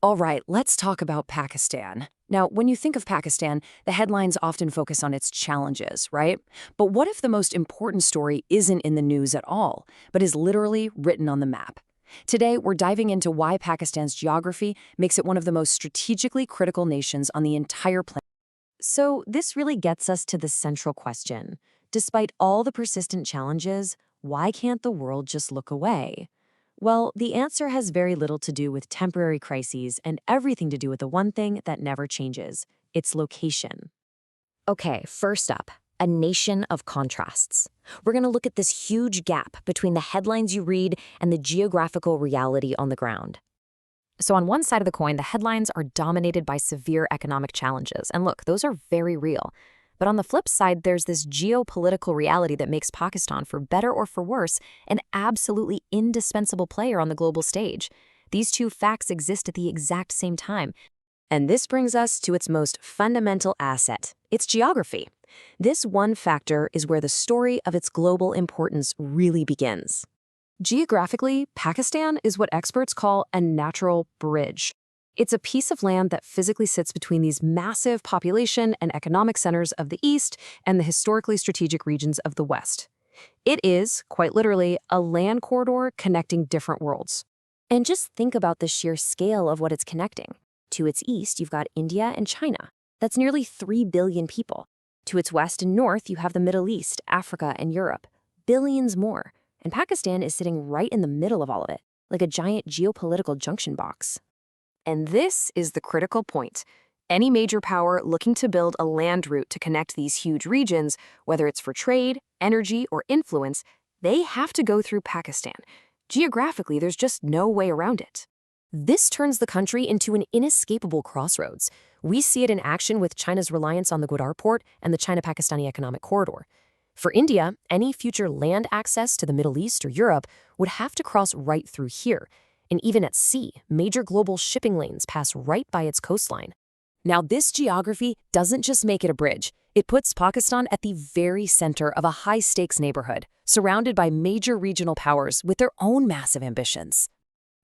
All right, let's talk about Pakistan. Now, when you think of Pakistan, the headlines often focus on its challenges, right? But what if the most important story isn't in the news at all, but is literally written on the map? Today, we're diving into why Pakistan's geography makes it one of the most strategically critical nations on the entire planet. So, this really gets us to the central question. Despite all the persistent challenges, why can't the world just look away? Well, the answer has very little to do with temporary crises and everything to do with the one thing that never changes its location. Okay, first up, a nation of contrasts. We're going to look at this huge gap between the headlines you read and the geographical reality on the ground. So on one side of the coin, the headlines are dominated by severe economic challenges. And look, those are very real. But on the flip side, there's this geopolitical reality that makes Pakistan, for better or for worse, an absolutely indispensable player on the global stage. These two facts exist at the exact same time. And this brings us to its most fundamental asset, its geography. This one factor is where the story of its global importance really begins. Geographically, Pakistan is what experts call a natural bridge. It's a piece of land that physically sits between these massive population and economic centers of the East and the historically strategic regions of the West. It is, quite literally, a land corridor connecting different worlds. And just think about the sheer scale of what it's connecting. To its east, you've got India and China. That's nearly 3 billion people. To its west and north, you have the Middle East, Africa, and Europe. Billions more. And Pakistan is sitting right in the middle of all of it, like a giant geopolitical junction box. And this is the critical point. Any major power looking to build a land route to connect these huge regions, whether it's for trade, energy, or influence, they have to go through Pakistan. Geographically, there's just no way around it. This turns the country into an inescapable crossroads. We see it in action with China's reliance on the Gwadar Port and the China-Pakistani Economic Corridor. For India, any future land access to the Middle East or Europe would have to cross right through here. And even at sea, major global shipping lanes pass right by its coastline. Now, this geography doesn't just make it a bridge. It puts Pakistan at the very center of a high-stakes neighborhood, surrounded by major regional powers with their own massive ambitions.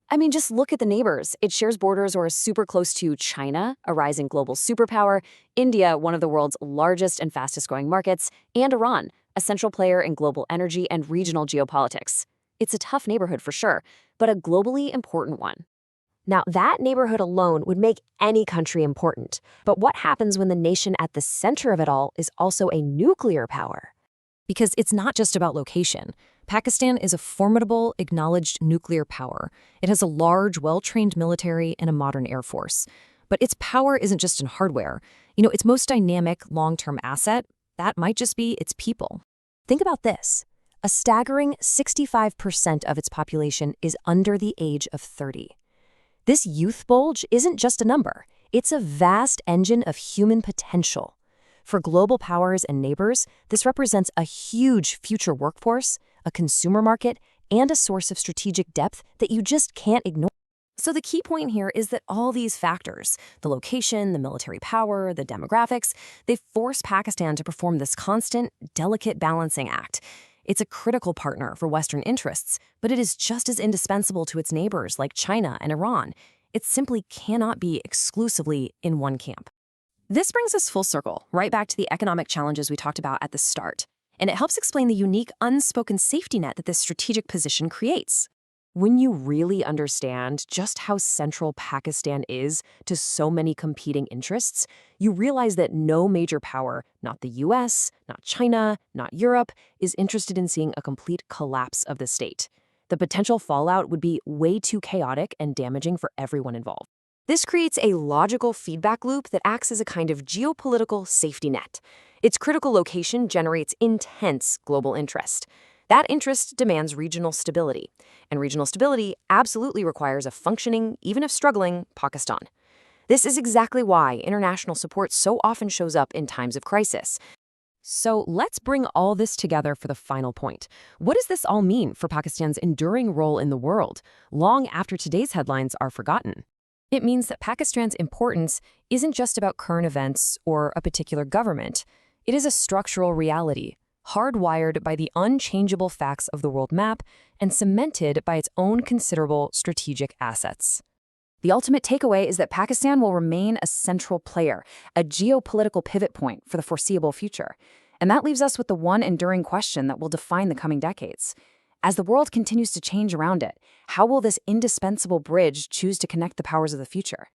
I mean, just look at the neighbors. It shares borders or is super close to China, a rising global superpower, India, one of the world's largest and fastest-growing markets, and Iran, a central player in global energy and regional geopolitics. It's a tough neighborhood for sure, but a globally important one. Now, that neighborhood alone would make any country important. But what happens when the nation at the center of it all is also a nuclear power? Because it's not just about location. Pakistan is a formidable, acknowledged nuclear power. It has a large, well-trained military and a modern air force. But its power isn't just in hardware. Its most dynamic, long-term asset, that might just be its people. Think about this. A staggering 65% of its population is under the age of 30. This youth bulge isn't just a number. It's a vast engine of human potential. For global powers and neighbors, this represents a huge future workforce, a consumer market, and a source of strategic depth that you just can't ignore. So the key point here is that all these factors, the location, the military power, the demographics, they force Pakistan to perform this constant, delicate balancing act. It's a critical partner for Western interests, but it is just as indispensable to its neighbors like China and Iran. It simply cannot be exclusively in one camp. This brings us full circle, right back to the economic challenges we talked about at the start. And it helps explain the unique, unspoken safety net that this strategic position creates. When you really understand just how central Pakistan is to so many competing interests, you realize that no major power, not the US, not China, not Europe, is interested in seeing a complete collapse of the state. The potential fallout would be way too chaotic and damaging for everyone involved. This creates a logical feedback loop that acts as a kind of geopolitical safety net. Its critical location generates intense global interest. That interest demands regional stability, and regional stability absolutely requires a functioning, even if struggling, Pakistan. This is exactly why international support so often shows up in times of crisis. So let's bring all this together for the final point. What does this all mean for Pakistan's enduring role in the world, long after today's headlines are forgotten? It means that Pakistan's importance isn't just about current events or a particular government. It is a structural reality, hardwired by the unchangeable facts of the world map and cemented by its own considerable strategic assets. The ultimate takeaway is that Pakistan will remain a central player, a geopolitical pivot point for the foreseeable future. And that leaves us with the one enduring question that will define the coming decades. As the world continues to change around it, how will this indispensable bridge choose to connect the powers of the future?